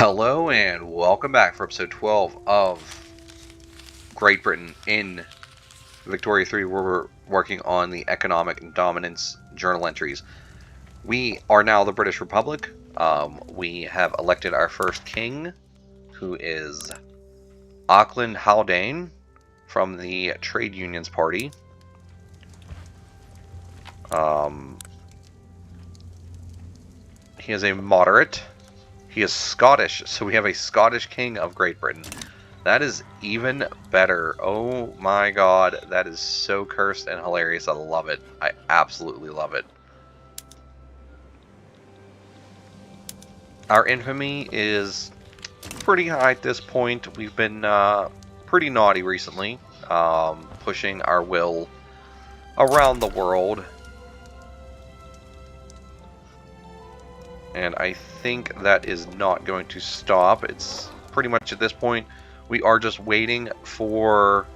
Hello and welcome back for episode 12 of Great Britain in Victoria 3, where we're working on the economic dominance journal entries. We are now the British Republic. We have elected our first king, who is Auckland Haldane from the Trade Unions Party. He is a moderate. He is Scottish, so we have a Scottish king of Great Britain. That is even better. Oh my god, that is so cursed and hilarious. I love it. I absolutely love it. Our infamy is pretty high at this point. We've been pretty naughty recently, pushing our will around the world. And I think that is not going to stop. It's pretty much at this point, we are just waiting for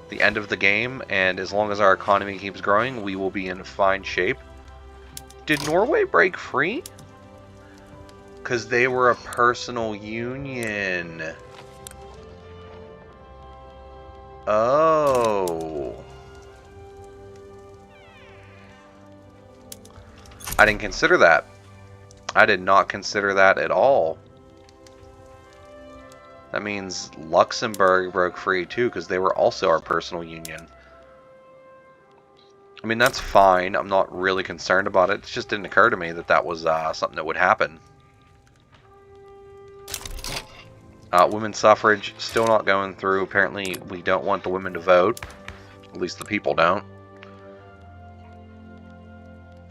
the end of the game, and as long as our economy keeps growing, we will be in fine shape. Did Norway break free? Because they were a personal union. Oh. I didn't consider that. I did not consider that at all. That means Luxembourg broke free too, because they were also our personal union. I mean, that's fine. I'm not really concerned about it. It just didn't occur to me that that was something that would happen. Women's suffrage, still not going through. Apparently, we don't want the women to vote. At least the people don't.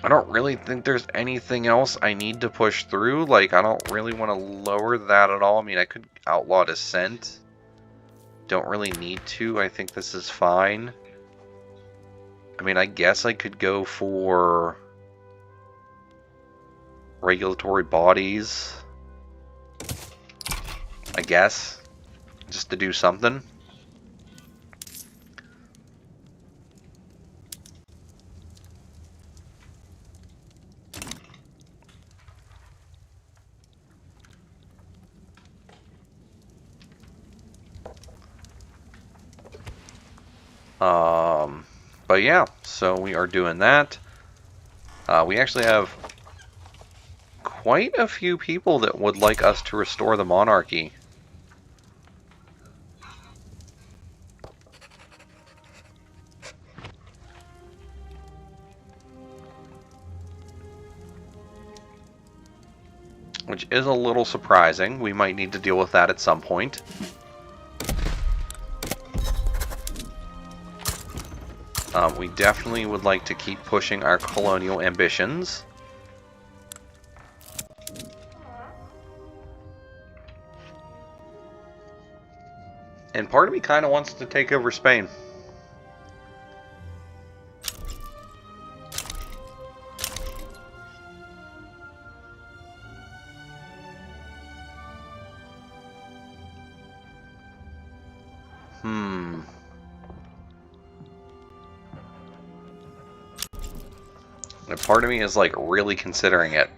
I don't really think there's anything else I need to push through. Like, I don't really want to lower that at all. I mean, I could outlaw dissent. Don't really need to. I think this is fine. I mean, I guess I could go for regulatory bodies. I guess. Just to do something. But yeah, so we are doing that. We actually have quite a few people that would like us to restore the monarchy. Which is a little surprising. We might need to deal with that at some point. We definitely would like to keep pushing our colonial ambitions. And part of me kind of wants to take over Spain. And part of me is like really considering it.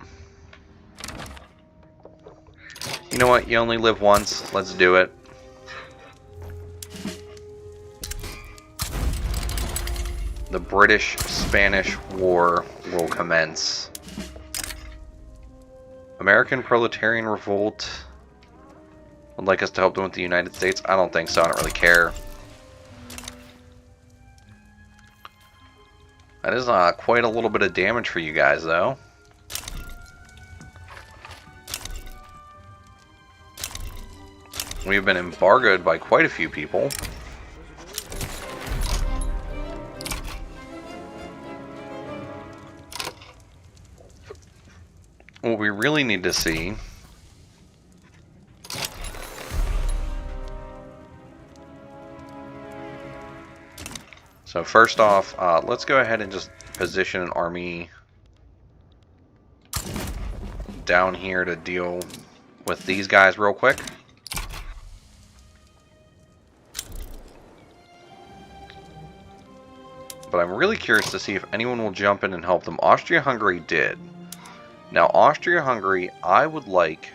You know what? You only live once. Let's do it. The British-Spanish War will commence. American Proletarian Revolt would like us to help them with the United States. I don't think so. I don't really care. That is quite a little bit of damage for you guys, though. We've been embargoed by quite a few people. What we really need to see so first off, let's go ahead and just position an army down here to deal with these guys real quick. But I'm really curious to see if anyone will jump in and help them. Austria-Hungary did. Now, Austria-Hungary, I would like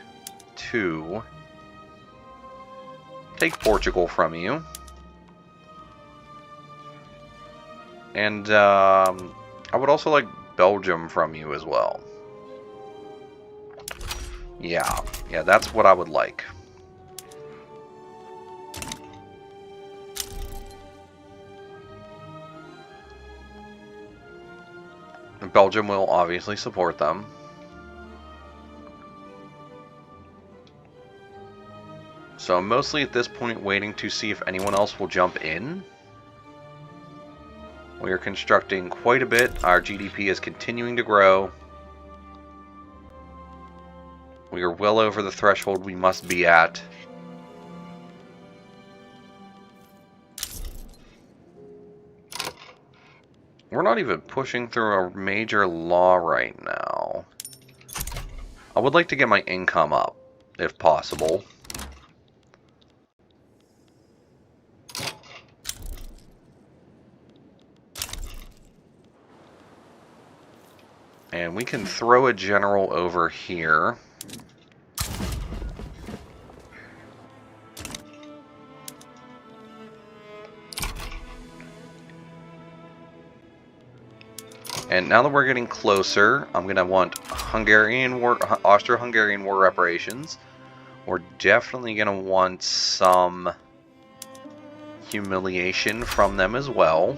to take Portugal from you. And I would also like Belgium from you as well. Yeah, that's what I would like. Belgium will obviously support them. So I'm mostly at this point waiting to see if anyone else will jump in. We are constructing quite a bit. Our GDP is continuing to grow. We are well over the threshold we must be at. We're not even pushing through a major law right now. I would like to get my income up, if possible. And we can throw a general over here. And now that we're getting closer, I'm going to want Austro-Hungarian war reparations. We're definitely going to want some humiliation from them as well.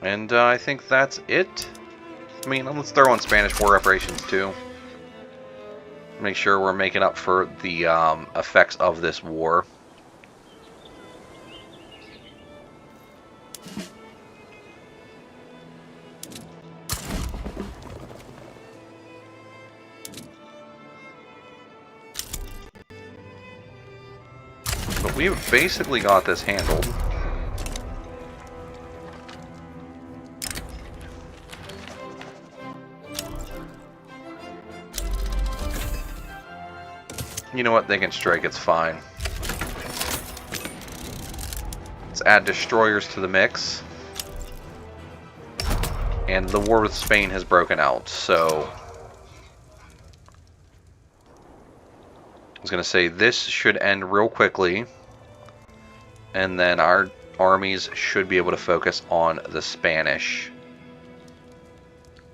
And I think that's it. I mean, let's throw in Spanish war reparations too. Make sure we're making up for the effects of this war. But we've basically got this handled. You know what? They can strike. It's fine. Let's add destroyers to the mix. And the war with Spain has broken out, so... I was going to say, this should end real quickly. And then our armies should be able to focus on the Spanish.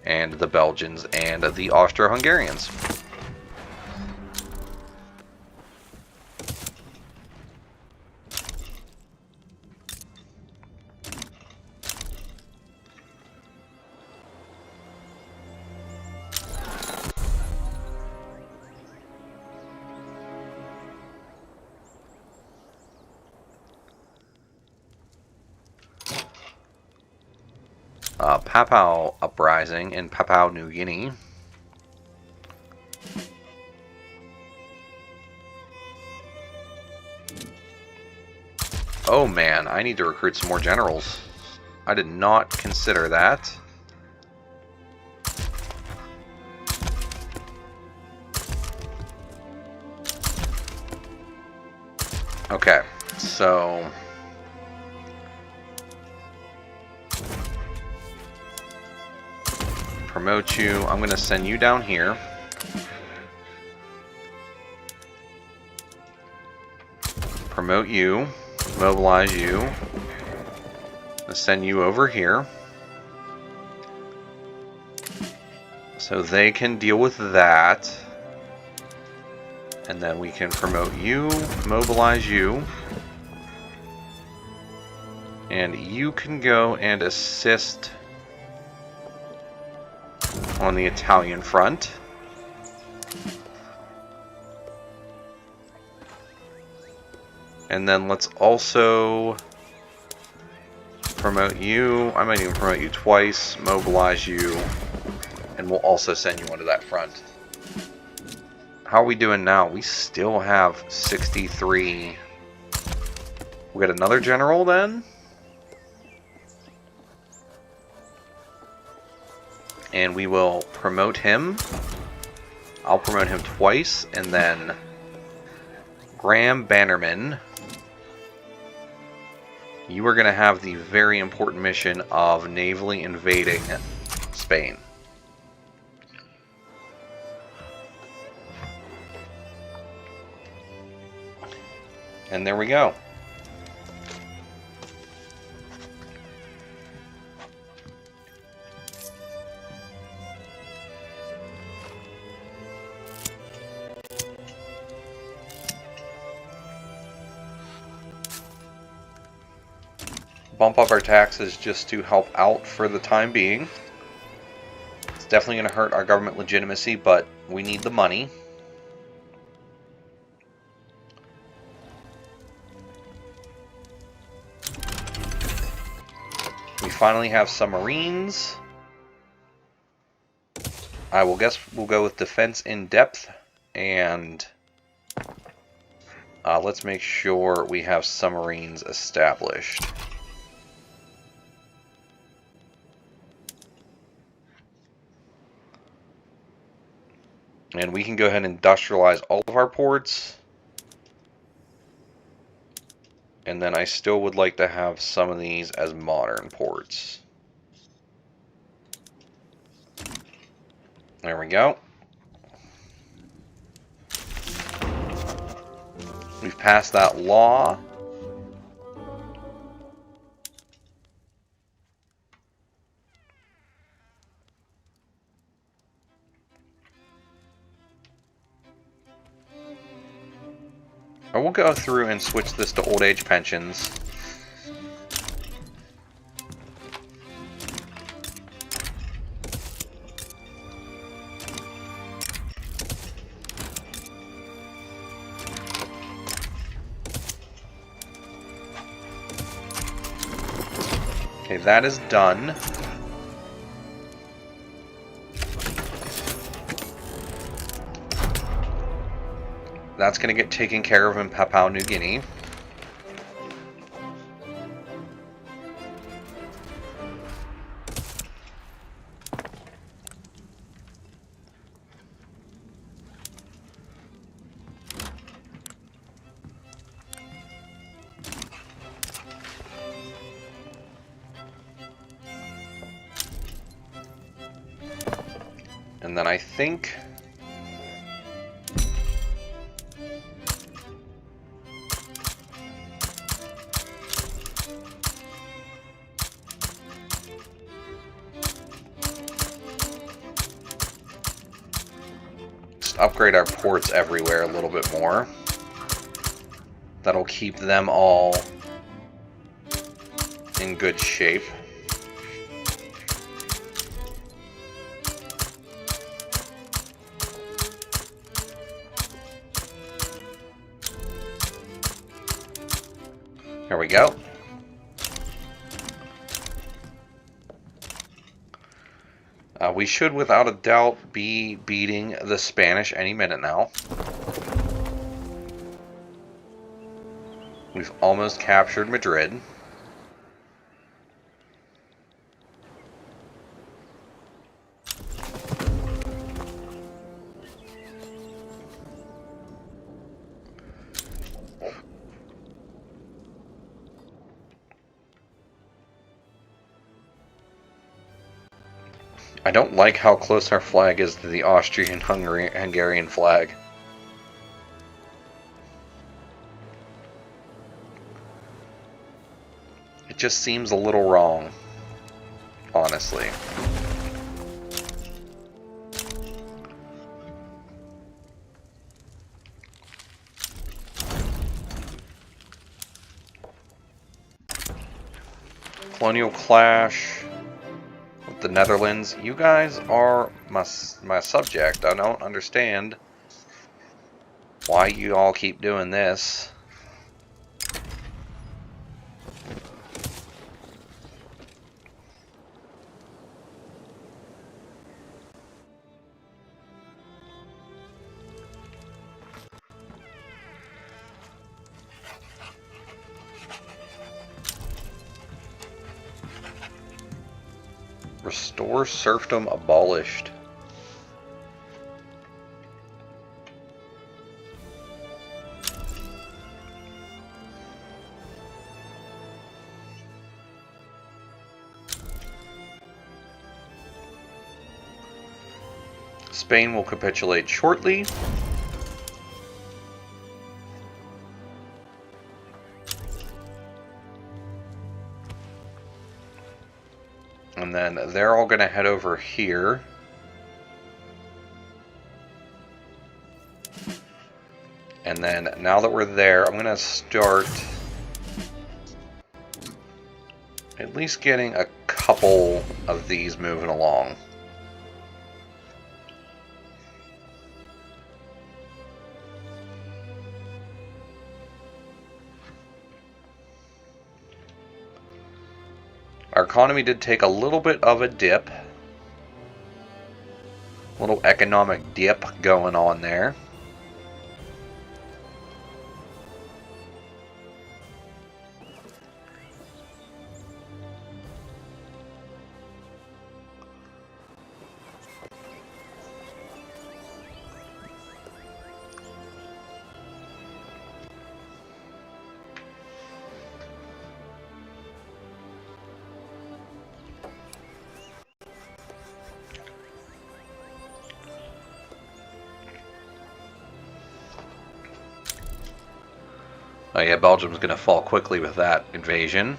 And the Belgians and the Austro-Hungarians. Papua uprising in Papua New Guinea. Oh man, I need to recruit some more generals. I did not consider that. Okay, so... promote you. I'm going to send you down here. Promote you. Mobilize you. I'll send you over here. So they can deal with that. And then we can promote you, mobilize you. And you can go and assist on the Italian front. And then let's also promote you. I might even promote you twice, mobilize you, and we'll also send you onto that front. How are we doing now? We still have 63. We got another general then? And we will promote him. I'll promote him twice, and then Graham Bannerman You are going to have the very important mission of navally invading Spain. And there we go. Bump up our taxes just to help out for the time being. It's definitely going to hurt our government legitimacy, but we need the money. We finally have submarines. I will guess we'll go with defense in depth, and let's make sure we have submarines established. And we can go ahead and industrialize all of our ports. And then I still would like to have some of these as modern ports. There we go. We've passed that law. I will go through and switch this to old age pensions. Okay, that is done. That's going to get taken care of in Papua New Guinea. And then I think just upgrade our ports everywhere a little bit more. That'll keep them all in good shape. There we go. We should, without a doubt, be beating the Spanish any minute now. We've almost captured Madrid. I don't like how close our flag is to the Austrian-Hungarian flag. It just seems a little wrong, honestly. Colonial clash with the Netherlands. You guys are my subject. I don't understand why you all keep doing this. Restore serfdom abolished. Spain will capitulate shortly. And then they're all going to head over here. And then now that we're there, I'm going to start at least getting a couple of these moving along. Our economy did take a little bit of a dip. A little economic dip going on there. Oh yeah, Belgium's going to fall quickly with that invasion.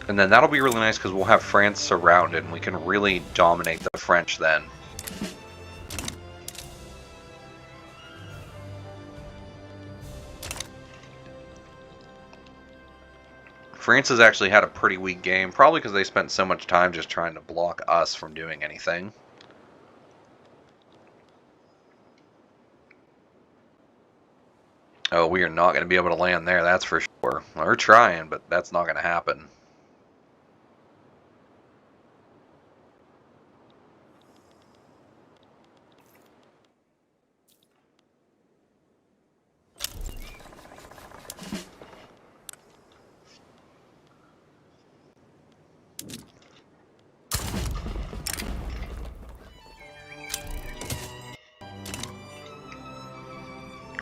And then that'll be really nice because we'll have France surrounded and we can really dominate the French then. France has actually had a pretty weak game, probably because they spent so much time just trying to block us from doing anything. Oh, we are not going to be able to land there, that's for sure. Well, we're trying, but that's not going to happen.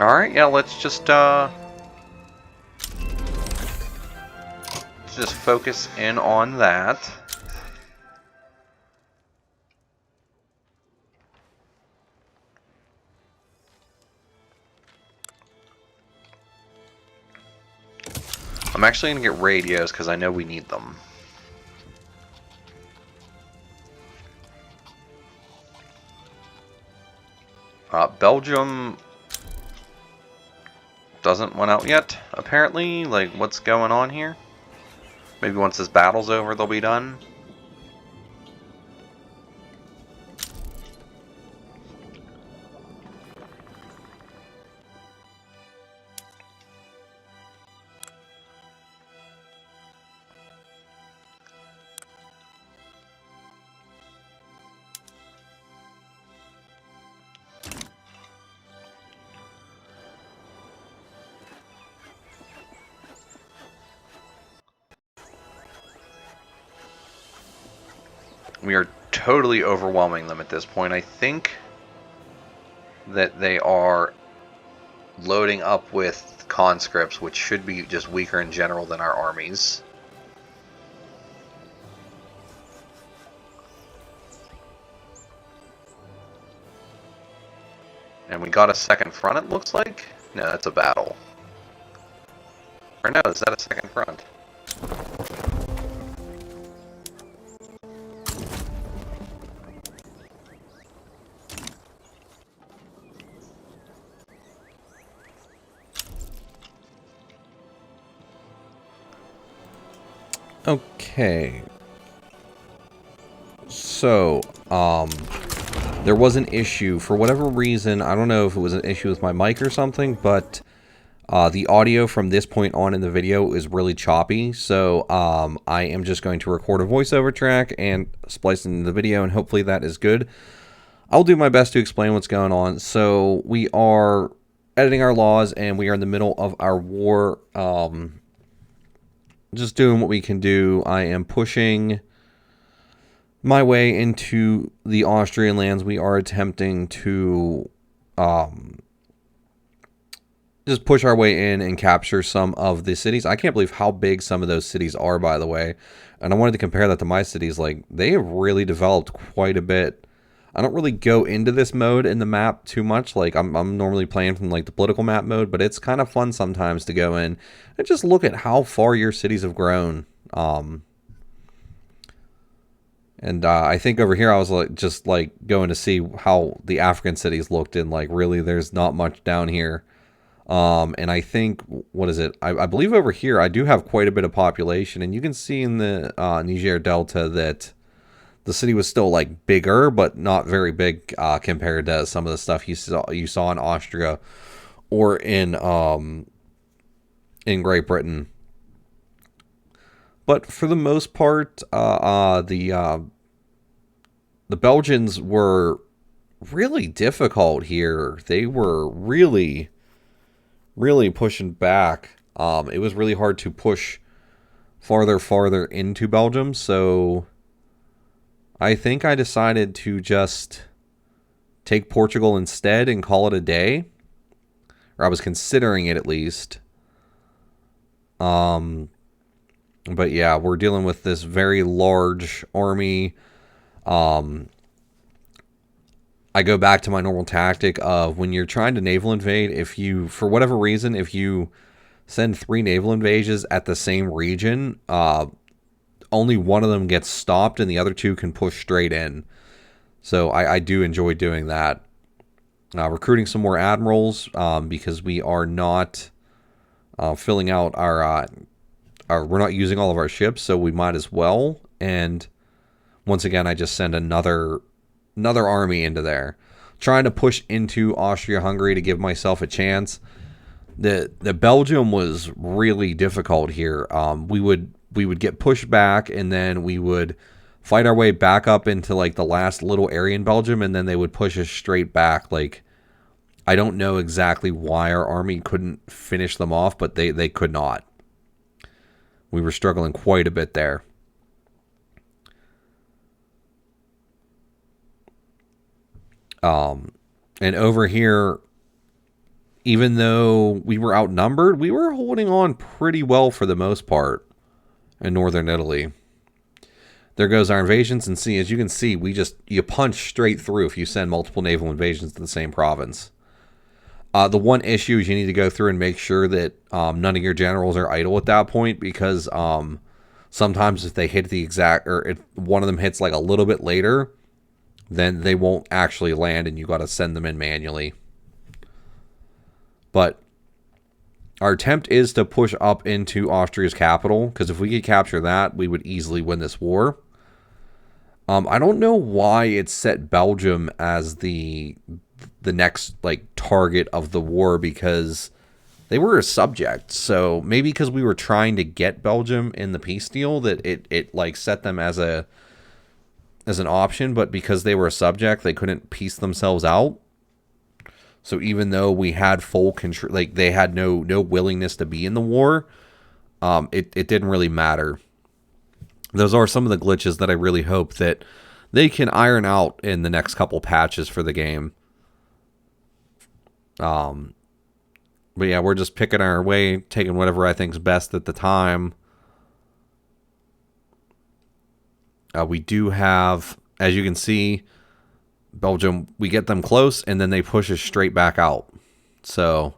Alright, yeah, let's just focus in on that. I'm actually going to get radios because I know we need them. Belgium doesn't went out yet, apparently. Like, what's going on here? Maybe once this battle's over, they'll be done. We are totally overwhelming them at this point. I think that they are loading up with conscripts, which should be just weaker in general than our armies. And we got a second front, it looks like? No, that's a battle. Or no, is that a second front? Okay. So, there was an issue. For whatever reason, I don't know if it was an issue with my mic or something, but the audio from this point on in the video is really choppy. So, I am just going to record a voiceover track and splice it into the video, and hopefully that is good. I'll do my best to explain what's going on. So, we are editing our laws, and we are in the middle of our war, just doing what we can do. I am pushing my way into the Austrian lands. We are attempting to just push our way in and capture some of the cities. I can't believe how big some of those cities are, by the way. And I wanted to compare that to my cities. Like, they have really developed quite a bit. I don't really go into this mode in the map too much. Like, I'm normally playing from, like, the political map mode, but it's kind of fun sometimes to go in and just look at how far your cities have grown. And I think over here I was like just like going to see how the African cities looked, and like really there's not much down here. And I think, what is it? I believe over here I do have quite a bit of population, and you can see in the Niger Delta that the city was still like bigger, but not very big compared to some of the stuff you saw in Austria or in Great Britain. But for the most part, the Belgians were really difficult here. They were really, really pushing back. It was really hard to push farther into Belgium. So I think I decided to just take Portugal instead and call it a day. Or I was considering it at least. But yeah, we're dealing with this very large army. I go back to my normal tactic of when you're trying to naval invade, if you, for whatever reason, if you send 3 naval invasions at the same region, only one of them gets stopped and the other 2 can push straight in. So I do enjoy doing that. Recruiting some more admirals because we are not filling out our we're not using all of our ships, so we might as well. And once again, I just send another army into there, trying to push into Austria-Hungary to give myself a chance. The Belgium was really difficult here. We would get pushed back, and then we would fight our way back up into like the last little area in Belgium, and then they would push us straight back. Like, I don't know exactly why our army couldn't finish them off, but they could not. We were struggling quite a bit there. And over here, even though we were outnumbered, we were holding on pretty well for the most part in northern Italy. There goes our invasions, and see, as you can see, you punch straight through if you send multiple naval invasions to the same province. The one issue is you need to go through and make sure that none of your generals are idle at that point, because sometimes if they hit the exact, or if one of them hits like a little bit later, then they won't actually land, and you got to send them in manually. But our attempt is to push up into Austria's capital, because if we could capture that, we would easily win this war. I don't know why it set Belgium as the next like target of the war, because they were a subject. So maybe because we were trying to get Belgium in the peace deal, that it like set them as an option, but because they were a subject, they couldn't piece themselves out. So even though we had full control, like they had no willingness to be in the war, it didn't really matter. Those are some of the glitches that I really hope that they can iron out in the next couple patches for the game. But yeah, we're just picking our way, taking whatever I think's best at the time. We do have, as you can see, Belgium, we get them close, and then they push us straight back out. So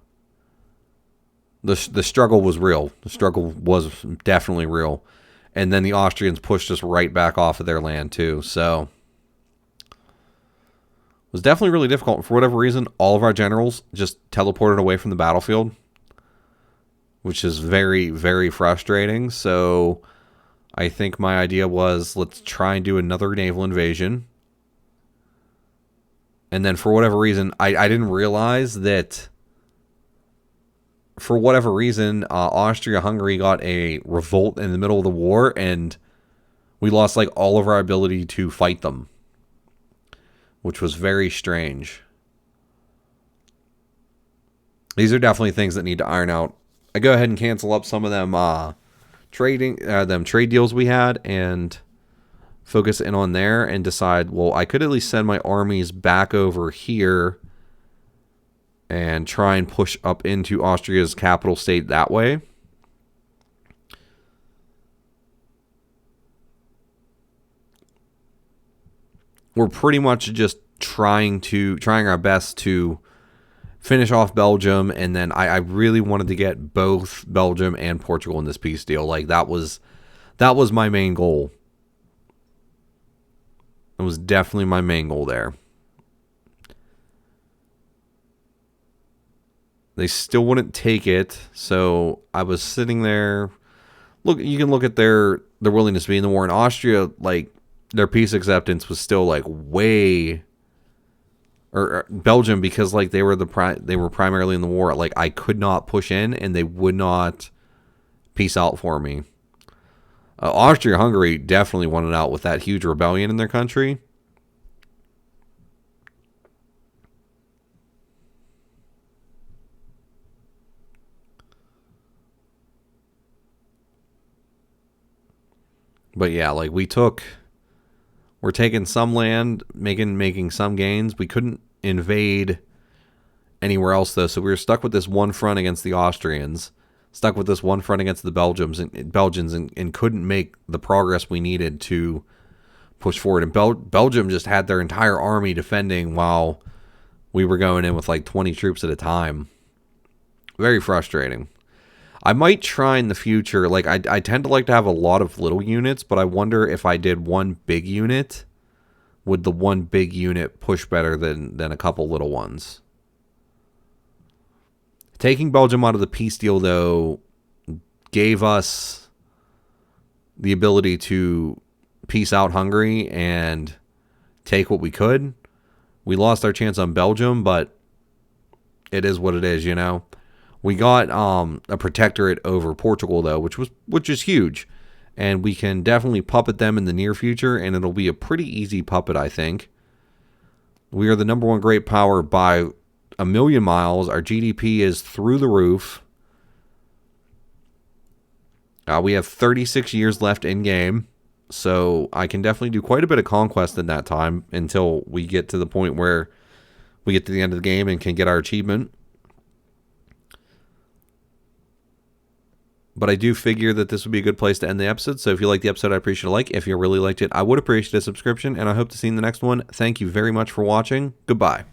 the struggle was real. The struggle was definitely real. And then the Austrians pushed us right back off of their land too. So it was definitely really difficult. For whatever reason, all of our generals just teleported away from the battlefield, which is very, very frustrating. So I think my idea was, let's try and do another naval invasion. And then for whatever reason, I didn't realize that for whatever reason, Austria-Hungary got a revolt in the middle of the war, and we lost like all of our ability to fight them, which was very strange. These are definitely things that need to iron out. I go ahead and cancel up some of them trade deals we had, and focus in on there and decide, well, I could at least send my armies back over here and try and push up into Austria's capital state that way. We're pretty much just trying our best to finish off Belgium, and then I really wanted to get both Belgium and Portugal in this peace deal. Like that was my main goal. It was definitely my main goal there. They still wouldn't take it, so I was sitting there. Look, you can look at their willingness to be in the war. In Austria, like their peace acceptance was still like way, or Belgium, because like they were primarily in the war. Like I could not push in, and they would not peace out for me. Austria-Hungary definitely wanted out with that huge rebellion in their country. But yeah, like we're taking some land, making some gains. We couldn't invade anywhere else though, so we were stuck with this one front against the Austrians, stuck with this one front against the Belgians, and couldn't make the progress we needed to push forward. And Belgium just had their entire army defending while we were going in with like 20 troops at a time. Very frustrating. I might try in the future, like I tend to like to have a lot of little units, but I wonder if I did one big unit, would the one big unit push better than a couple little ones? Taking Belgium out of the peace deal, though, gave us the ability to peace out Hungary and take what we could. We lost our chance on Belgium, but it is what it is, you know. We got a protectorate over Portugal, though, which is huge. And we can definitely puppet them in the near future, and it'll be a pretty easy puppet, I think. We are the number one great power by a million miles. Our GDP is through the roof. We have 36 years left in game, so I can definitely do quite a bit of conquest in that time until we get to the point where we get to the end of the game and can get our achievement. But I do figure that this would be a good place to end the episode. So if you liked the episode, I'd appreciate a like. If you really liked it, I would appreciate a subscription, and I hope to see you in the next one. Thank you very much for watching. Goodbye.